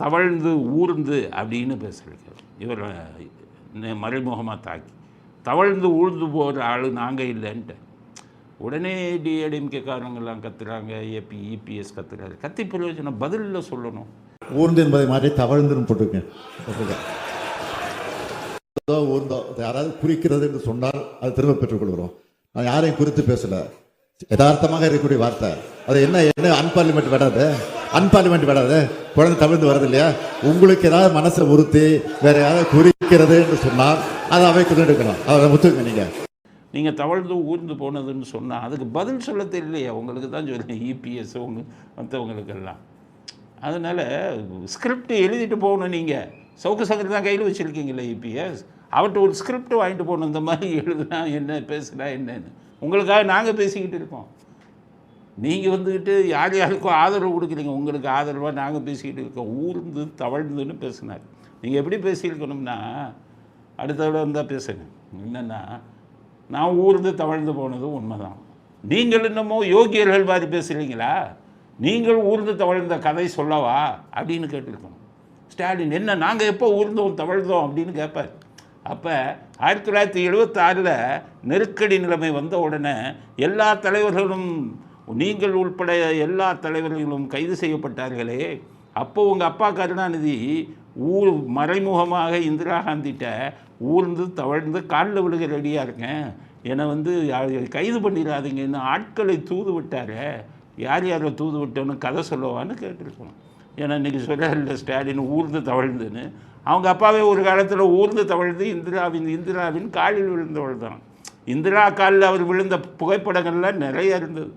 தவழ்ந்து ஊர்ந்து அப்படின்னு பேசுகிறார். இவர் மறைமுகமாக தாக்கி தவழ்ந்து ஊழ்ந்து போகிற ஆள் நாங்கள் இல்லைன்ட்டு உடனே டிஏடிஎம்கே காரணங்கள்லாம் கத்துறாங்க, இபிஎஸ் கத்துறாரு. கத்தி பிரயோஜனம் பதிலில் சொல்லணும். ஊர்ந்து என்பதை மாற்றி தவழ்ந்துன்னு போட்டிருக்கேன். ஊர்ந்தோ யாராவது குறிக்கிறது என்று சொன்னால் அது திரும்ப பெற்றுக்கொள்கிறோம். நான் யாரையும் குறித்து பேசலை, யதார்த்தமாக இருக்கக்கூடிய வார்த்தை. அது என்ன அன்பார்லிமெண்ட் விடாது, அன்பார்லிமெண்ட் விடாது, குழந்தை தவிர்த்து வருது இல்லையா? உங்களுக்கு ஏதாவது மனசை உறுத்தி வேற யாராவது குறிக்கிறது என்று சொன்னால் அதை அவைக்கு எடுக்கணும். அதை முத்துங்க. நீங்கள் தவழ்ந்து ஊர்ந்து போனதுன்னு சொன்னால் அதுக்கு பதில் சொல்ல தெரியலையே, உங்களுக்கு தான் சொல்லுங்கள். இபிஎஸ் மற்றவங்களுக்கெல்லாம் அதனால் ஸ்கிரிப்ட் எழுதிட்டு போகணும். நீங்கள் சவுக்கு சங்கர் தான் கையில் வச்சுருக்கீங்களே இபிஎஸ், அவர்கிட்ட ஒரு ஸ்கிரிப்ட் வாங்கிட்டு போகணும். இந்த மாதிரி எழுதுனா என்ன, பேசுனா என்னன்னு. உங்களுக்காக நாங்கள் பேசிக்கிட்டு இருக்கோம். நீங்கள் வந்துக்கிட்டு யார் யாருக்கும் ஆதரவு கொடுக்குறீங்க, உங்களுக்கு ஆதரவாக நாங்கள் பேசிக்கிட்டு இருக்கோம். ஊர்ந்து தவழ்ந்துன்னு பேசினார். நீங்கள் எப்படி பேசியிருக்கணும்னா அடுத்தவிட வந்தால் பேசுங்க. என்னென்னா நான் ஊர்ந்து தவழ்ந்து போனது உண்மைதான். நீங்கள் என்னமோ யோகியர்கள் மாதிரி பேசுகிறீங்களா? நீங்கள் ஊர்ந்து தவழ்ந்த கதை சொல்லவா அப்படின்னு கேட்டிருக்கணும். ஸ்டாலின் என்ன நாங்கள் எப்போ ஊர்ந்தோம் தவழ்ந்தோம் அப்படின்னு கேட்பார். அப்போ 1976 நெருக்கடி நிலைமை வந்த உடனே எல்லா தலைவர்களும், நீங்கள் உள்பட எல்லா தலைவர்களும் கைது செய்யப்பட்டார்களே. அப்போ உங்கள் அப்பா கருணாநிதி மறைமுகமாக இந்திரா காந்திகிட்ட ஊர்ந்து தவழ்ந்து காலில் விழுக ரெடியாக இருக்கேன், என்னை கைது பண்ணிடாதீங்கன்னு ஆட்களை தூது விட்டார். யார் யாரை தூது விட்டோன்னு கதை சொல்லவான்னு கேட்டிருக்கணும். ஏன்னா இன்றைக்கி சொல்ல ஸ்டாலின் ஊர்ந்து தவழ்ந்துன்னு. அவங்க அப்பாவே ஒரு காலத்தில் ஊர்ந்து தவழ்ந்து இந்திராவின் காலில் விழுந்தவள் தான். இந்திரா காலில் அவர் விழுந்த புகைப்படங்கள்லாம் நிறைய இருந்தது.